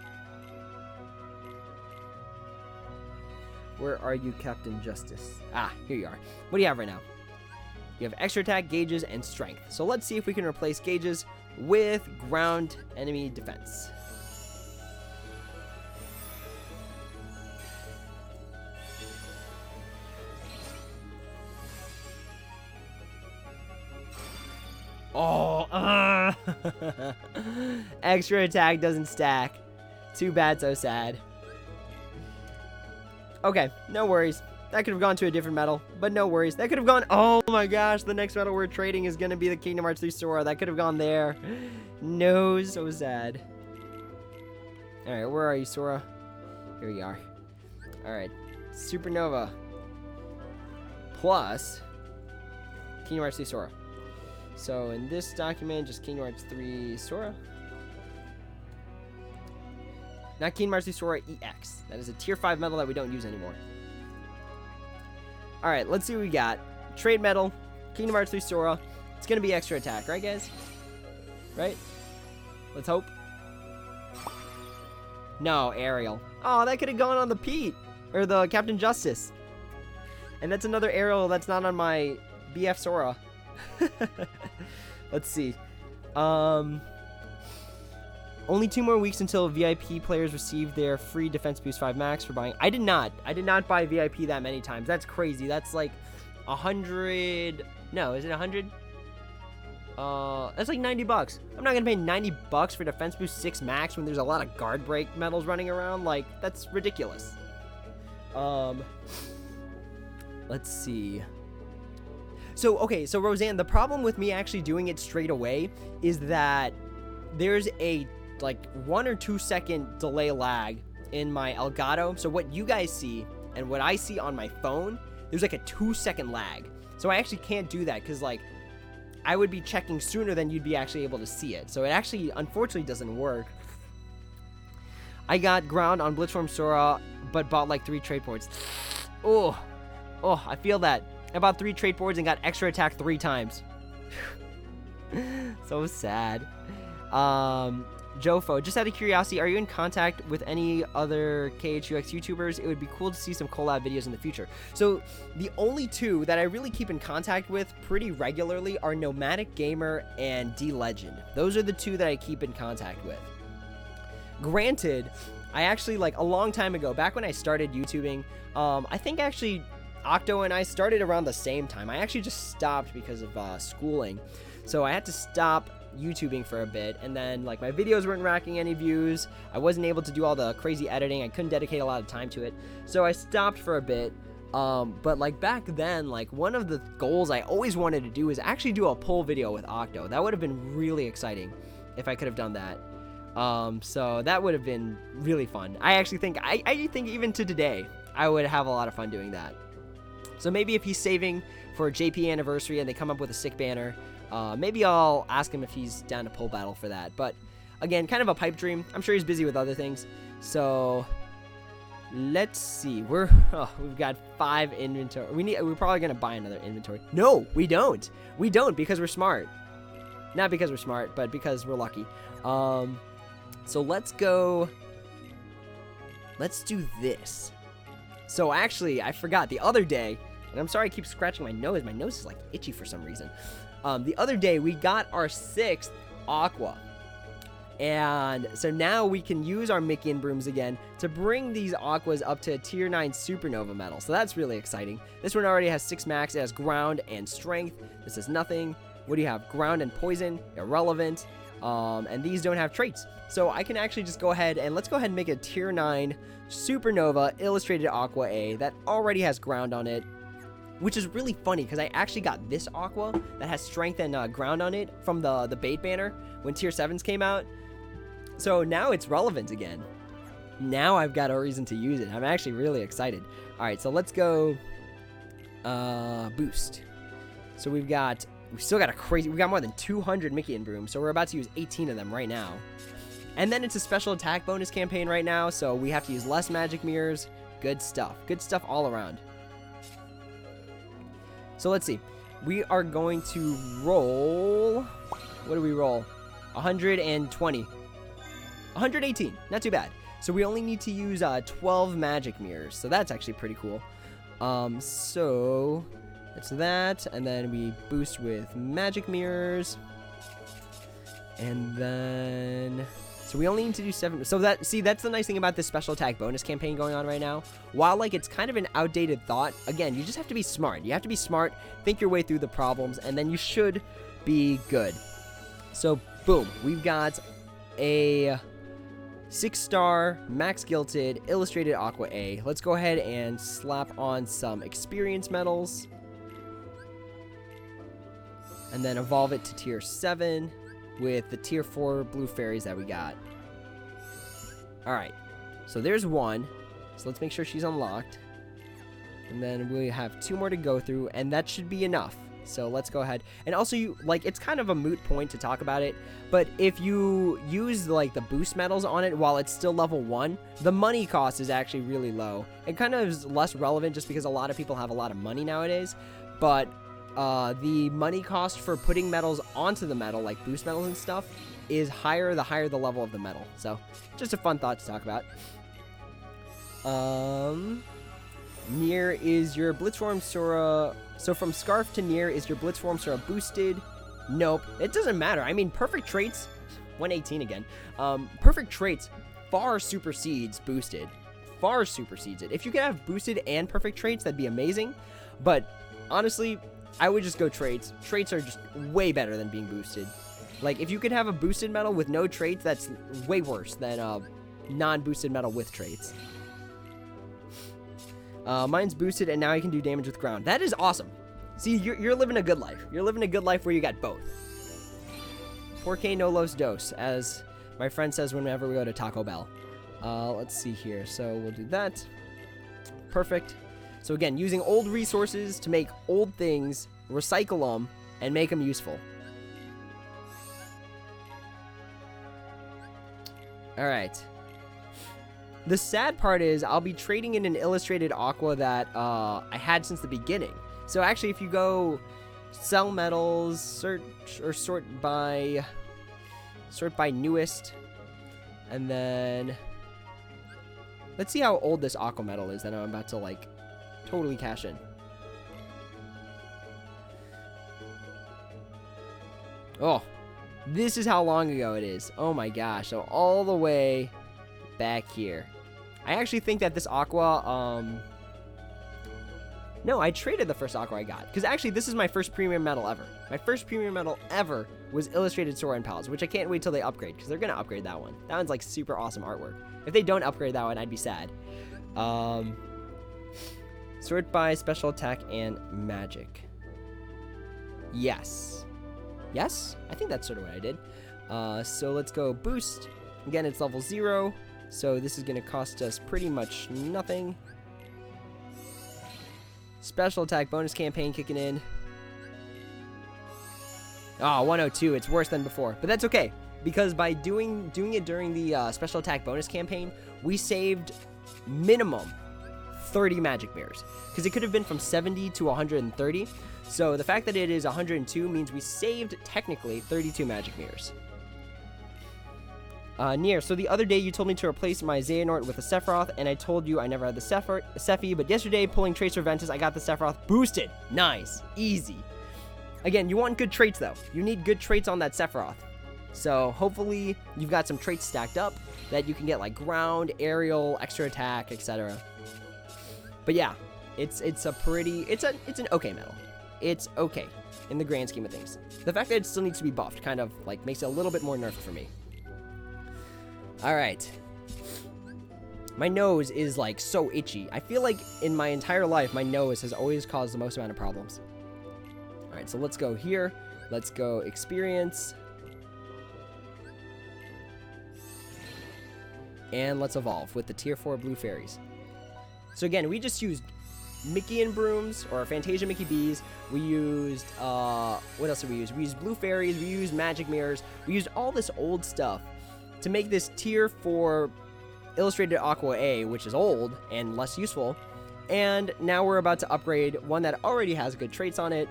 Where are you, Captain Justice? Ah, here you are. What do you have right now? You have extra attack, gauges, and strength. So let's see if we can replace gauges with ground enemy defense. Oh, extra attack doesn't stack. Too bad, so sad. Okay, no worries. That could have gone to a different medal, but no worries. That could have gone... Oh my gosh, the next medal we're trading is going to be the Kingdom Hearts 3 Sora. That could have gone there. No, so sad. Alright, where are you, Sora? Here you are. Alright, Supernova plus Kingdom Hearts 3 Sora. So in this document, just Kingdom Hearts 3 Sora. Not Kingdom Hearts 3 Sora EX. That is a tier 5 medal that we don't use anymore. Alright, let's see what we got. Trade medal, Kingdom Hearts 3 Sora. It's going to be extra attack, right guys? Right? Let's hope. No, aerial. Oh, that could have gone on the Pete. Or the Captain Justice. And that's another aerial that's not on my BF Sora. Let's see. Only 2 more weeks until VIP players receive their free Defense Boost 5 Max for buying. I did not buy VIP that many times. That's crazy. That's like 100. No, is it 100? That's like 90 bucks. I'm not gonna pay 90 bucks for Defense Boost 6 Max when there's a lot of guard break medals running around. Like, that's ridiculous. Let's see. So, okay, so Roseanne, the problem with me actually doing it straight away is that there's a, like, 1 or 2 second delay lag in my Elgato. So what you guys see and what I see on my phone, there's like a 2-second lag. So I actually can't do that because, like, I would be checking sooner than you'd be actually able to see it. So it actually, unfortunately, doesn't work. I got ground on Blitzform Sora, but bought like 3 trade boards. Oh, I feel that. I bought 3 trade boards and got extra attack 3 times. So sad. Jofo, just out of curiosity, are you in contact with any other KHUX YouTubers? It would be cool to see some collab videos in the future. So the only 2 that I really keep in contact with pretty regularly are Nomadic Gamer and D-Legend. Those are the 2 that I keep in contact with. Granted, I actually, like, a long time ago, back when I started YouTubing, I think actually Octo and I started around the same time. I actually just stopped because of schooling. So I had to stop YouTubing for a bit, and then like my videos weren't racking any views. I wasn't able to do all the crazy editing. I couldn't dedicate a lot of time to it, so I stopped for a bit. But like back then, like one of the goals I always wanted to do was actually do a pull video with Octo. That would have been really exciting if I could have done that. So that would have been really fun. I actually think, I think even to today, I would have a lot of fun doing that. So maybe if he's saving for a JP anniversary and they come up with a sick banner, maybe I'll ask him if he's down to pull battle for that. But again, kind of a pipe dream. I'm sure he's busy with other things. So let's see. We've got 5 inventory. We're probably gonna buy another inventory. No, we don't. We don't because we're smart. Not because we're smart, but because we're lucky. So let's go. Let's do this. So actually, I forgot the other day, and I'm sorry I keep scratching my nose. My nose is like itchy for some reason. The other day we got our 6th aqua. And so now we can use our Mickey and Brooms again to bring these aquas up to a tier 9 supernova medal. So that's really exciting. This one already has 6 max. It has ground and strength. This is nothing. What do you have? Ground and poison. Irrelevant. And these don't have traits. So I can actually just go ahead and let's go ahead and make a tier 9 supernova illustrated aqua A that already has ground on it. Which is really funny because I actually got this aqua that has strength and ground on it from the bait banner when tier 7s came out. So now it's relevant again. Now I've got a reason to use it. I'm actually really excited. All right, so let's go boost. So we still got we got more than 200 Mickey and Broom. So we're about to use 18 of them right now. And then it's a special attack bonus campaign right now. So we have to use less magic mirrors. Good stuff. Good stuff all around. So let's see. We are going to roll. What do we roll? 120. 118. Not too bad. So we only need to use 12 magic mirrors. So that's actually pretty cool. So it's that. And then we boost with magic mirrors. And then... So we only need to do 7. So that's the nice thing about this special attack bonus campaign going on right now. While like it's kind of an outdated thought, again, you just have to be smart. You have to be smart, think your way through the problems, and then you should be good. So boom, we've got a 6-star max gilted illustrated aqua A. Let's go ahead and slap on some experience medals. And then evolve it to tier 7. With the tier 4 blue fairies that we got. Alright, so there's one. So let's make sure she's unlocked. And then we have 2 more to go through, and that should be enough. So let's go ahead. And also, it's kind of a moot point to talk about it, but if you use like the boost medals on it while it's still level 1, the money cost is actually really low. It kind of is less relevant just because a lot of people have a lot of money nowadays, but the money cost for putting medals onto the medal, like boost medals and stuff, is higher the higher the level of the medal. So, just a fun thought to talk about. Nier is your Blitzform Sora... So from Scarf to Nier, is your Blitzform Sora boosted? Nope. It doesn't matter. I mean, perfect traits... 118 again. Perfect traits far supersedes boosted. Far supersedes it. If you could have boosted and perfect traits, that'd be amazing. But, honestly... I would just go traits. Traits are just way better than being boosted. Like, if you could have a boosted medal with no traits, that's way worse than a non-boosted medal with traits. Mine's boosted, and now I can do damage with ground. That is awesome. See, you're living a good life. You're living a good life where you got both. 4K no los dos, as my friend says whenever we go to Taco Bell. Let's see here. So we'll do that. Perfect. So again, using old resources to make old things, recycle them, and make them useful. Alright. The sad part is I'll be trading in an illustrated aqua that I had since the beginning. So actually, if you go sell medals, search or sort by newest, and then let's see how old this aqua medal is that I'm about to like totally cash in. Oh, this is how long ago it is. Oh my gosh. So all the way back here. I actually think that this aqua, No, I traded the first Aqua I got. Because actually, this is my first premium medal ever. My first premium medal ever was Illustrated Sora and Pals, which I can't wait till they upgrade, because they're going to upgrade that one. That one's like super awesome artwork. If they don't upgrade that one, I'd be sad. Sort by special attack and magic. Yes. Yes? I think that's sort of what I did. So let's go boost. Again, it's level 0. So this is going to cost us pretty much nothing. Special attack bonus campaign kicking in. Oh, 102. It's worse than before. But that's okay. Because by doing it during the special attack bonus campaign, we saved minimum 30 magic mirrors. Because it could have been from 70 to 130. So the fact that it is 102 means we saved, technically, 32 magic mirrors. Nier, so the other day you told me to replace my Xehanort with a Sephiroth, and I told you I never had the Sephi, but yesterday, pulling traits for Ventus, I got the Sephiroth boosted. Nice. Easy. Again, you want good traits, though. You need good traits on that Sephiroth. So, hopefully, you've got some traits stacked up that you can get, like, ground, aerial, extra attack, etc. But yeah, it's an okay medal. It's okay, in the grand scheme of things. The fact that it still needs to be buffed kind of, like, makes it a little bit more nerfed for me. Alright. My nose is, like, so itchy. I feel like in my entire life, my nose has always caused the most amount of problems. Alright, so let's go here. Let's go experience. And let's evolve with the tier 4 blue fairies. So again, we just used Mickey and Brooms, or Fantasia Mickey Bees. We used, what else did we use? We used blue fairies, we used magic mirrors. We used all this old stuff to make this tier 4 Illustrated Aqua A, which is old and less useful. And now we're about to upgrade one that already has good traits on it.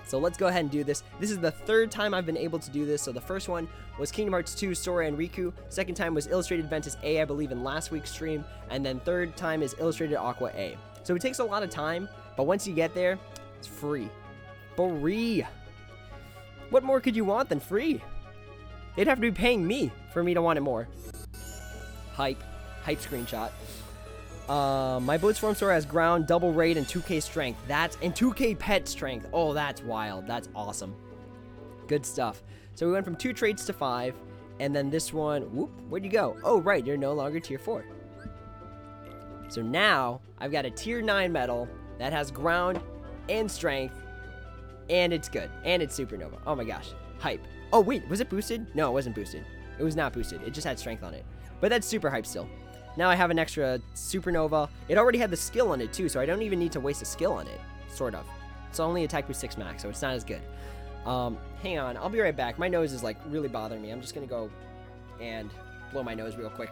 So let's go ahead and do this. This is the third time I've been able to do this. So the first one was Kingdom Hearts 2 Sora and Riku. Second time was Illustrated Ventus A, I believe, in last week's stream. And then third time is Illustrated Aqua A. So it takes a lot of time, but once you get there, it's free. Free. What more could you want than free? They'd have to be paying me for me to want it more. Hype screenshot. My Blitzform Sora has ground, double raid, and 2k strength. And 2k pet strength. Oh, that's wild. That's awesome. Good stuff. So we went from 2 traits to 5. And then this one, whoop, where'd you go? Oh, right, you're no longer tier 4. So now, I've got a tier 9 medal that has ground and strength. And it's good. And it's supernova. Oh my gosh. Hype. Oh, wait, was it boosted? No, it wasn't boosted. It was not boosted. It just had strength on it. But that's super hype still. Now I have an extra supernova. It already had the skill on it too, so I don't even need to waste a skill on it. Sort of. It's only attack with 6 max, so it's not as good. Hang on, I'll be right back. My nose is like really bothering me. I'm just gonna go and blow my nose real quick.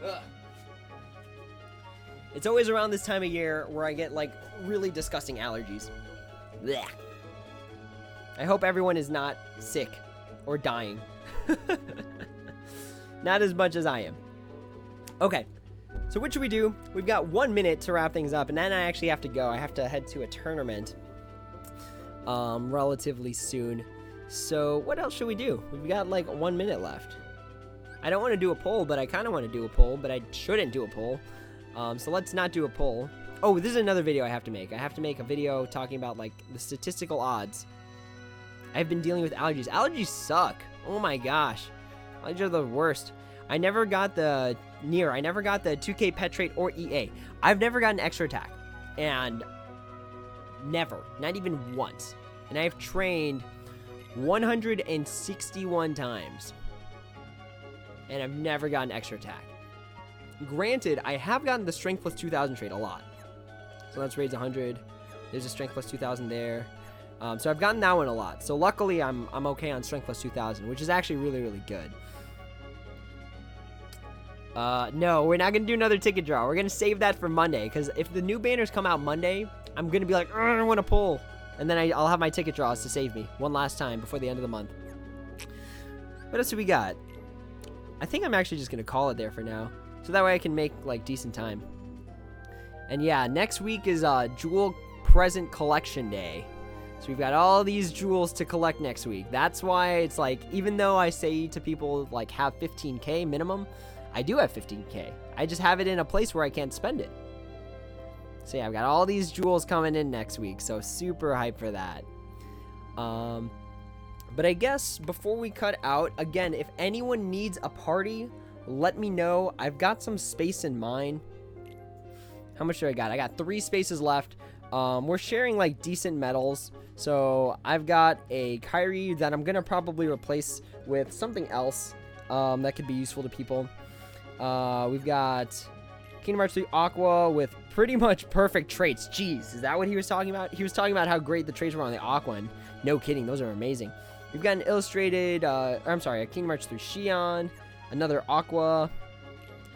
Ugh. It's always around this time of year where I get, like, really disgusting allergies. Blech. I hope everyone is not sick or dying. Not as much as I am. Okay, so what should we do? We've got 1 minute to wrap things up, and then I actually have to go. I have to head to a tournament relatively soon. So what else should we do? We've got, like, 1 minute left. I don't want to do a poll, but I kind of want to do a poll, but I shouldn't do a poll. So let's not do a poll. Oh, this is another video I have to make. I have to make a video talking about, like, the statistical odds. I've been dealing with allergies. Allergies suck. Oh my gosh. Allergies are the worst. I never got the Nier. I never got the 2k pet trait or EA. I've never gotten extra attack. And never. Not even once. And I've trained 161 times. And I've never gotten extra attack. Granted, I have gotten the strength plus 2000 trait a lot. So that's raids 100. There's a strength plus 2000 there. So I've gotten that one a lot. So luckily, I'm okay on strength plus 2000, which is actually really, really good. No, we're not going to do another ticket draw. We're going to save that for Monday. Because if the new banners come out Monday, I'm going to be like, I want to pull. And then I'll have my ticket draws to save me one last time before the end of the month. What else do we got? I think I'm actually just going to call it there for now. So that way I can make, like, decent time. And yeah, next week is Jewel Present Collection Day. So we've got all these jewels to collect next week. That's why it's like, even though I say to people, like, have 15K minimum, I do have 15K. I just have it in a place where I can't spend it. So yeah, I've got all these jewels coming in next week. So super hyped for that. But I guess before we cut out, again, if anyone needs a party, let me know. I've got some space in mind. How much do I got? I got 3 spaces left. We're sharing, like, decent metals. So I've got a Kyrie that I'm going to probably replace with something else that could be useful to people. We've got Kingdom Hearts 3 Aqua with pretty much perfect traits. Jeez, is that what he was talking about? He was talking about how great the traits were on the Aqua, and no kidding, those are amazing. We've got an illustrated, a Kingdom Hearts 3 Xion, another Aqua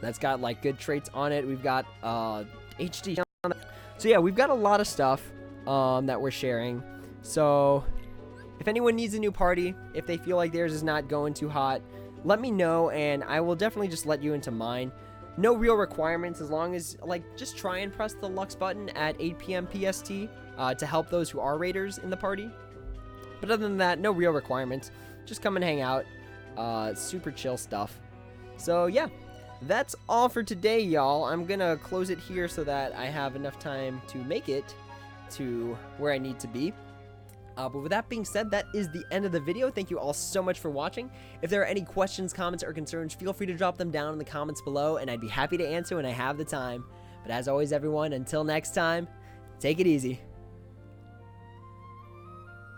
that's got, like, good traits on it. We've got HD. So yeah, we've got a lot of stuff that we're sharing. So if anyone needs a new party, if they feel like theirs is not going too hot, let me know, and I will definitely just let you into mine. No real requirements, as long as, like, just try and press the Lux button at 8 p.m. PST to help those who are raiders in the party. But other than that, no real requirements. Just come and hang out. Super chill stuff. So yeah, that's all for today, y'all. I'm gonna close it here so that I have enough time to make it to where I need to be. But with that being said, that is the end of the video. Thank you all so much for watching. If there are any questions, comments, or concerns, feel free to drop them down in the comments below, and I'd be happy to answer when I have the time. But as always, everyone, until next time, take it easy.